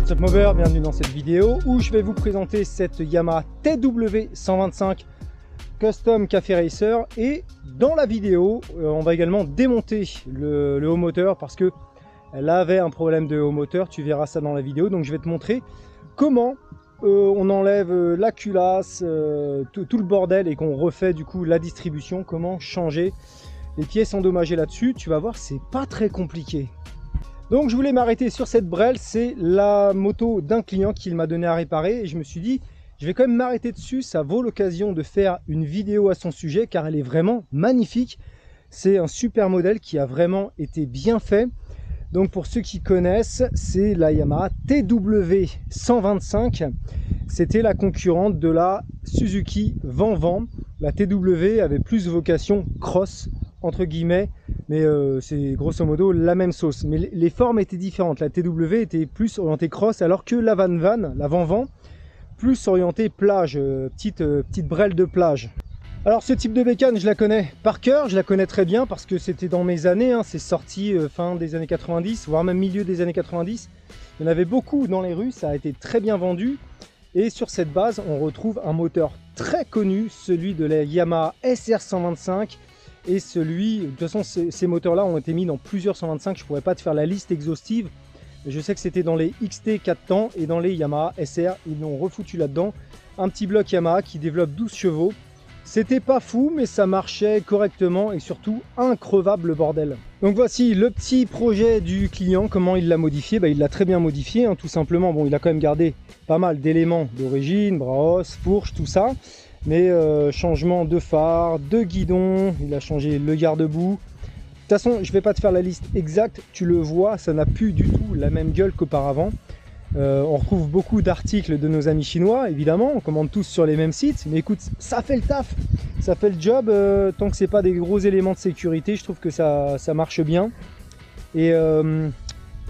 What's up mover, bienvenue dans cette vidéo où je vais vous présenter cette Yamaha TW125 Custom Café Racer. Et dans la vidéo, on va également démonter le haut moteur parce que elle avait un problème de haut moteur. Tu verras ça dans la vidéo. Donc je vais te montrer comment on enlève la culasse, tout le bordel et qu'on refait du coup la distribution. Comment changer les pièces endommagées là-dessus. Tu vas voir, c'est pas très compliqué. Donc je voulais m'arrêter sur cette Brel, c'est la moto d'un client qu'il m'a donné à réparer et je me suis dit je vais quand même m'arrêter dessus, ça vaut l'occasion de faire une vidéo à son sujet car elle est vraiment magnifique. C'est un super modèle qui a vraiment été bien fait. Donc pour ceux qui connaissent, c'est la Yamaha TW125. C'était la concurrente de la Suzuki Van-Van. La TW avait plus vocation cross entre guillemets, mais c'est grosso modo la même sauce. Mais les formes étaient différentes. La TW était plus orientée cross, alors que la Van-Van, plus orientée plage, petite brelle de plage. Alors ce type de bécane, je la connais par cœur, je la connais très bien parce que c'était dans mes années, hein, c'est sorti fin des années 90, voire même milieu des années 90. Il y en avait beaucoup dans les rues, ça a été très bien vendu. Et sur cette base, on retrouve un moteur très connu, celui de la Yamaha SR125. Et celui, de toute façon, ces moteurs-là ont été mis dans plusieurs 125. Je ne pourrais pas te faire la liste exhaustive. Mais je sais que c'était dans les XT 4 temps et dans les Yamaha SR. Ils l'ont refoutu là-dedans. Un petit bloc Yamaha qui développe 12 chevaux. C'était pas fou, mais ça marchait correctement et surtout increvable le bordel. Donc voici le petit projet du client. Comment il l'a modifié? Il l'a très bien modifié, hein, tout simplement. Bon, il a quand même gardé pas mal d'éléments d'origine, bras, fourche, tout ça. Mais changement de phare, de guidon, il a changé le garde-boue. De toute façon, je ne vais pas te faire la liste exacte, tu le vois, ça n'a plus du tout la même gueule qu'auparavant. On retrouve beaucoup d'articles de nos amis chinois, évidemment, on commande tous sur les mêmes sites. Mais écoute, ça fait le taf, ça fait le job, tant que ce n'est pas des gros éléments de sécurité, je trouve que ça marche bien. Et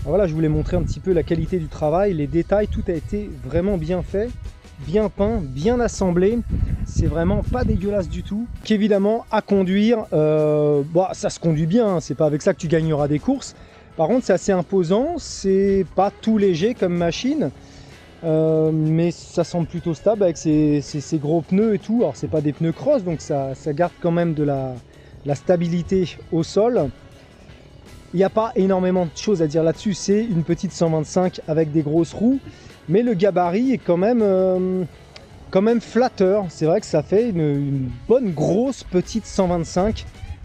voilà, je voulais montrer un petit peu la qualité du travail, les détails, tout a été vraiment bien fait. Bien peint, bien assemblé, c'est vraiment pas dégueulasse du tout. Qu'évidemment à conduire, ça se conduit bien, hein, c'est pas avec ça que tu gagneras des courses. Par contre c'est assez imposant, c'est pas tout léger comme machine, mais ça semble plutôt stable avec ces gros pneus et tout. Alors c'est pas des pneus cross, donc ça garde quand même de la stabilité au sol. Il n'y a pas énormément de choses à dire là-dessus, c'est une petite 125 avec des grosses roues. Mais le gabarit est quand même flatteur. C'est vrai que ça fait une bonne grosse petite 125.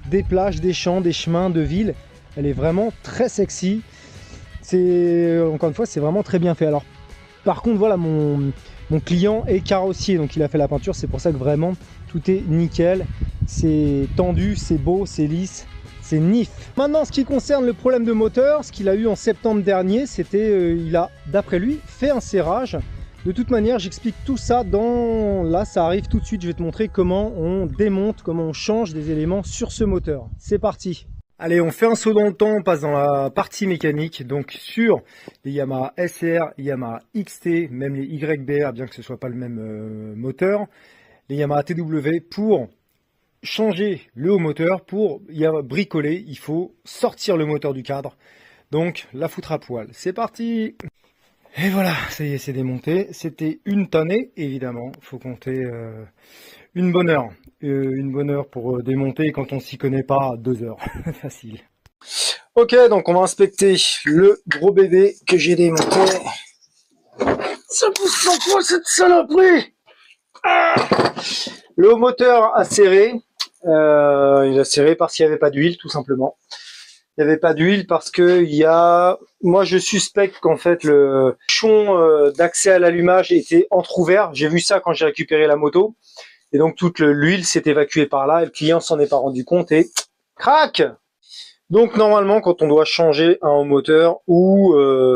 Des plages, des champs, des chemins de ville. Elle est vraiment très sexy. Encore une fois, c'est vraiment très bien fait. Alors, par contre, voilà, mon client est carrossier. Donc, il a fait la peinture. C'est pour ça que vraiment, tout est nickel. C'est tendu, c'est beau, c'est lisse. C'est nif. Maintenant, ce qui concerne le problème de moteur, ce qu'il a eu en septembre dernier, c'était, il a, d'après lui, fait un serrage. De toute manière, j'explique tout ça là, ça arrive tout de suite. Je vais te montrer comment on démonte, comment on change des éléments sur ce moteur. C'est parti. Allez, on fait un saut dans le temps, on passe dans la partie mécanique. Donc sur les Yamaha SR, Yamaha XT, même les YBR, bien que ce soit pas le même moteur, les Yamaha TW pour changer le haut moteur, pour y bricoler, il faut sortir le moteur du cadre, donc la foutre à poil. C'est parti. Et voilà, ça y est, c'est démonté. C'était une tannée, évidemment, il faut compter une bonne heure. Une bonne heure pour démonter, quand on s'y connaît pas, 2 heures, facile. Ok, donc on va inspecter le gros bébé que j'ai démonté. Ça pousse sans quoi cette saloperie? Le haut moteur a serré. Il a serré parce qu'il n'y avait pas d'huile, tout simplement. Il n'y avait pas d'huile parce que moi je suspecte qu'en fait le bouchon d'accès à l'allumage était entrouvert. J'ai vu ça quand j'ai récupéré la moto. Et donc toute l'huile s'est évacuée par là et le client s'en est pas rendu compte et crac! Donc normalement quand on doit changer un haut moteur ou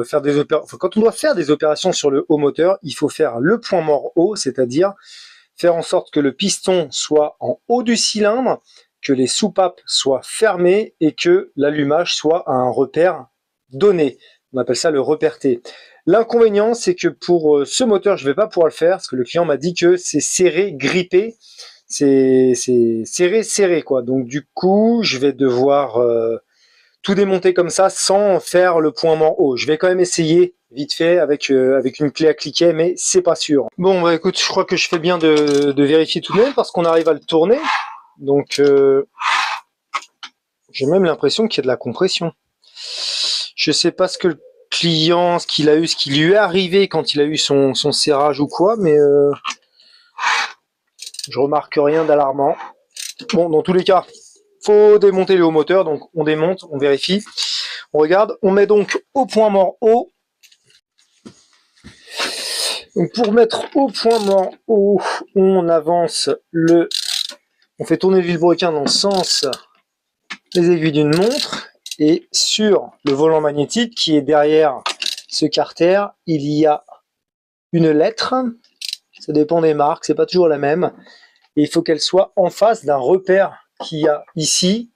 quand on doit faire des opérations sur le haut moteur, il faut faire le point mort haut, c'est-à-dire faire en sorte que le piston soit en haut du cylindre, que les soupapes soient fermées et que l'allumage soit à un repère donné. On appelle ça le repère T. L'inconvénient, c'est que pour ce moteur, je ne vais pas pouvoir le faire parce que le client m'a dit que c'est serré, grippé. C'est serré, quoi. Donc du coup, je vais devoir tout démonter comme ça sans faire le point mort haut. Je vais quand même essayer vite fait avec une clé à cliquet, mais c'est pas sûr. Bon, bah écoute, je crois que je fais bien de vérifier tout de même parce qu'on arrive à le tourner. Donc, j'ai même l'impression qu'il y a de la compression. Je sais pas ce que le client, ce qu'il a eu, ce qui lui est arrivé quand il a eu son serrage ou quoi, mais je remarque rien d'alarmant. Bon, dans tous les cas, faut démonter le haut moteur, donc on démonte, on vérifie, on regarde, on met donc au point mort haut. Donc pour mettre au point mort haut, on avance on fait tourner le vilebrequin dans le sens des aiguilles d'une montre, et sur le volant magnétique qui est derrière ce carter, il y a une lettre, ça dépend des marques, c'est pas toujours la même, et il faut qu'elle soit en face d'un repère qu'il y a ici,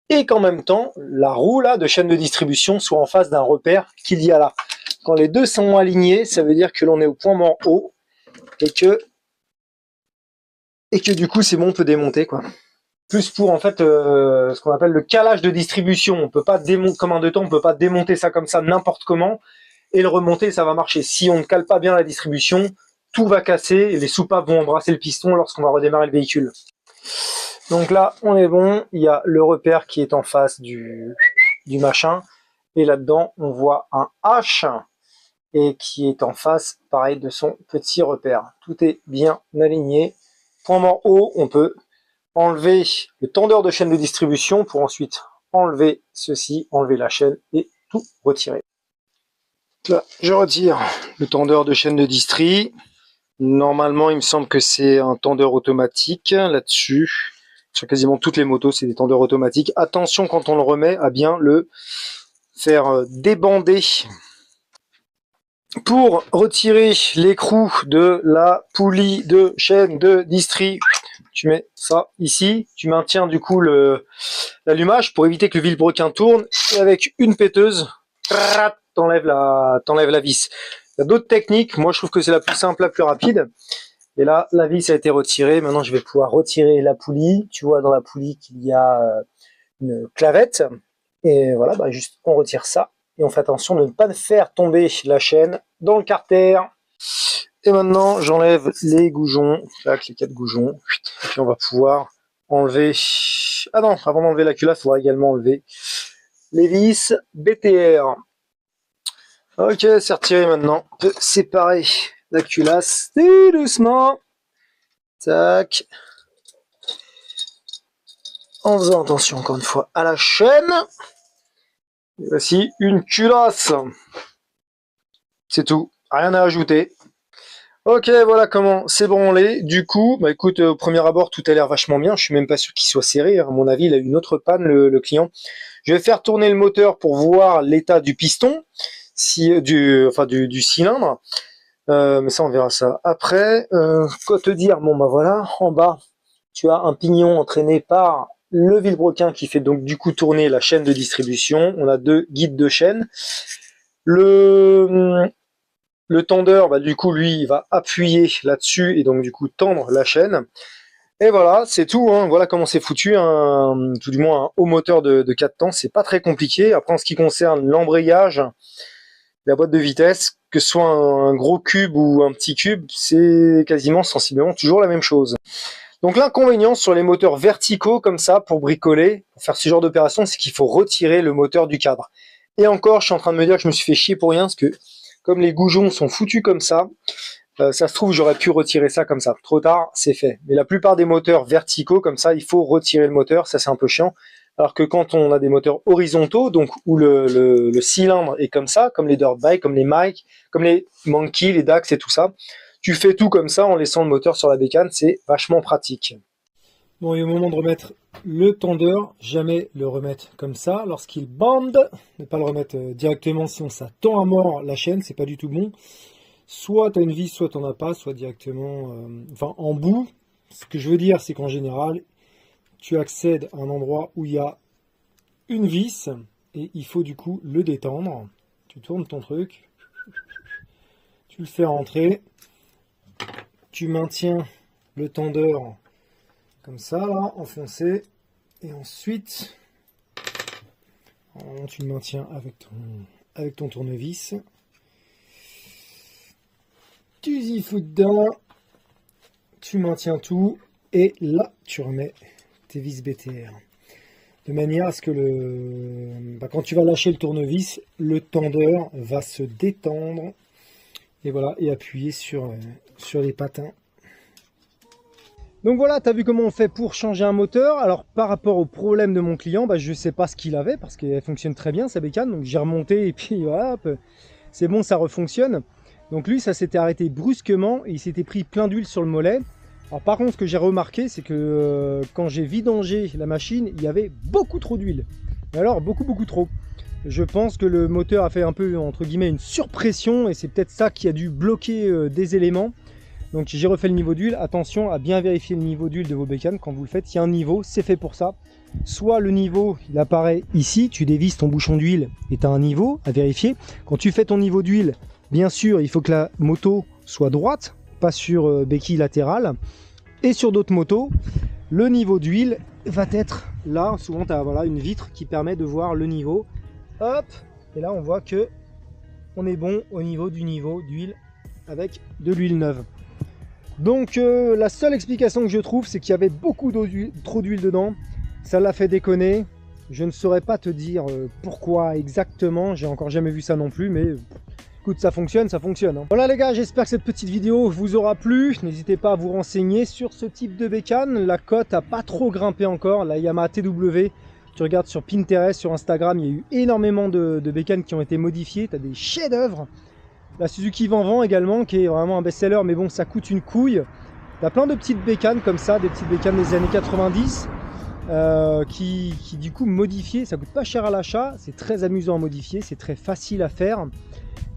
et qu'en même temps, la roue là de chaîne de distribution soit en face d'un repère qu'il y a là. Quand les deux sont alignés, ça veut dire que l'on est au point mort haut, et que du coup c'est bon, on peut démonter quoi. Plus pour en fait ce qu'on appelle le calage de distribution. On peut pas démonter comme un deux temps, on peut pas démonter ça comme ça n'importe comment et le remonter, ça va marcher. Si on ne cale pas bien la distribution, tout va casser et les soupapes vont embrasser le piston lorsqu'on va redémarrer le véhicule. Donc là, on est bon. Il y a le repère qui est en face du machin, et là-dedans, on voit un H et qui est en face, pareil, de son petit repère. Tout est bien aligné. Point mort haut, on peut enlever le tendeur de chaîne de distribution pour ensuite enlever ceci, enlever la chaîne et tout retirer. Là, je retire le tendeur de chaîne de distri. Normalement, il me semble que c'est un tendeur automatique là-dessus. Sur quasiment toutes les motos, c'est des tendeurs automatiques. Attention quand on le remet à bien le faire débander. Pour retirer l'écrou de la poulie de chaîne de distri, tu mets ça ici, tu maintiens du coup l'allumage pour éviter que le vilebrequin tourne, et avec une péteuse, t'enlèves la vis. Il y a d'autres techniques, moi je trouve que c'est la plus simple, la plus rapide. Et là, la vis a été retirée, maintenant je vais pouvoir retirer la poulie. Tu vois dans la poulie qu'il y a une clavette, et voilà, bah juste on retire ça, et on fait attention de ne pas faire tomber la chaîne dans le carter. Et maintenant, j'enlève les goujons, là, les 4 goujons, et puis on va pouvoir enlever... Ah non, avant d'enlever la culasse, il faudra également enlever les vis BTR. Ok, c'est retiré maintenant. On peut séparer la culasse tout doucement. Tac. En faisant attention, encore une fois, à la chaîne. Et voici une culasse. C'est tout, rien à ajouter. Ok, voilà comment c'est branlé. Du coup, bah écoute, au premier abord, tout a l'air vachement bien. Je suis même pas sûr qu'il soit serré. À mon avis, il a eu une autre panne, le client. Je vais faire tourner le moteur pour voir l'état du piston, du cylindre. Mais ça, on verra ça après. Quoi te dire? Bon, bah voilà, en bas, tu as un pignon entraîné par le vilebrequin qui fait donc du coup tourner la chaîne de distribution. On a 2 guides de chaîne. Le tendeur, bah, du coup, lui, il va appuyer là-dessus et donc du coup tendre la chaîne. Et voilà, c'est tout. Hein. Voilà comment c'est foutu. Tout du moins un haut moteur de 4 temps. C'est pas très compliqué. Après, en ce qui concerne l'embrayage, la boîte de vitesse, que ce soit un gros cube ou un petit cube, c'est quasiment sensiblement toujours la même chose. Donc l'inconvénient sur les moteurs verticaux comme ça, pour bricoler, pour faire ce genre d'opération, c'est qu'il faut retirer le moteur du cadre. Et encore, je suis en train de me dire que je me suis fait chier pour rien, parce que comme les goujons sont foutus comme ça se trouve, j'aurais pu retirer ça comme ça. Trop tard, c'est fait. Mais la plupart des moteurs verticaux, comme ça, il faut retirer le moteur, ça c'est un peu chiant. Alors que quand on a des moteurs horizontaux, donc où le cylindre est comme ça, comme les dirt bikes, comme les Mike, comme les Monkey, les Dax et tout ça, tu fais tout comme ça en laissant le moteur sur la bécane, c'est vachement pratique. Bon, et au moment de remettre le tendeur, jamais le remettre comme ça. Lorsqu'il bande, ne pas le remettre directement, sinon ça tend à mort la chaîne, c'est pas du tout bon. Soit tu as une vis, soit tu n'en as pas, soit directement en bout. Ce que je veux dire, c'est qu'en général, tu accèdes à un endroit où il y a une vis et il faut du coup le détendre. Tu tournes ton truc, tu le fais rentrer, tu maintiens le tendeur comme ça, là, enfoncé, et ensuite, Tu le maintiens avec ton tournevis. Tu y fous dedans. Tu maintiens tout. Et là, tu remets tes vis BTR. De manière à ce que quand tu vas lâcher le tournevis, le tendeur va se détendre. Et voilà, et appuyer sur les patins. Donc voilà, tu as vu comment on fait pour changer un moteur. Alors par rapport au problème de mon client, je ne sais pas ce qu'il avait parce qu'elle fonctionne très bien sa bécane. Donc j'ai remonté et puis voilà, c'est bon, ça refonctionne. Donc lui, ça s'était arrêté brusquement et il s'était pris plein d'huile sur le mollet. Alors par contre, ce que j'ai remarqué, c'est que quand j'ai vidangé la machine, il y avait beaucoup trop d'huile. Alors beaucoup trop. Je pense que le moteur a fait un peu, entre guillemets, une surpression et c'est peut-être ça qui a dû bloquer des éléments. Donc j'ai refait le niveau d'huile. Attention à bien vérifier le niveau d'huile de vos bécanes quand vous le faites. Il y a un niveau, c'est fait pour ça. Soit le niveau, il apparaît ici, tu dévisses ton bouchon d'huile et tu as un niveau à vérifier. Quand tu fais ton niveau d'huile, bien sûr, il faut que la moto soit droite, pas sur béquille latérale. Et sur d'autres motos, le niveau d'huile va être là. Souvent, tu as voilà, une vitre qui permet de voir le niveau. Hop, et là, on voit que on est bon au niveau d'huile avec de l'huile neuve. Donc la seule explication que je trouve, c'est qu'il y avait trop d'huile dedans. Ça l'a fait déconner. Je ne saurais pas te dire pourquoi exactement. J'ai encore jamais vu ça non plus, mais écoute, ça fonctionne, ça fonctionne. Hein. Voilà les gars, j'espère que cette petite vidéo vous aura plu. N'hésitez pas à vous renseigner sur ce type de bécane. La cote n'a pas trop grimpé encore. La Yamaha TW, tu regardes sur Pinterest, sur Instagram, il y a eu énormément de bécanes qui ont été modifiées. Tu as des chefs-d'œuvre. La Suzuki Van également, qui est vraiment un best-seller, mais bon, ça coûte une couille. Tu as plein de petites bécanes comme ça, des petites bécanes des années 90, qui du coup modifiées, ça coûte pas cher à l'achat, c'est très amusant à modifier, c'est très facile à faire.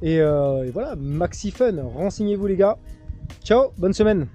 Et voilà, maxi fun, renseignez-vous les gars. Ciao, bonne semaine.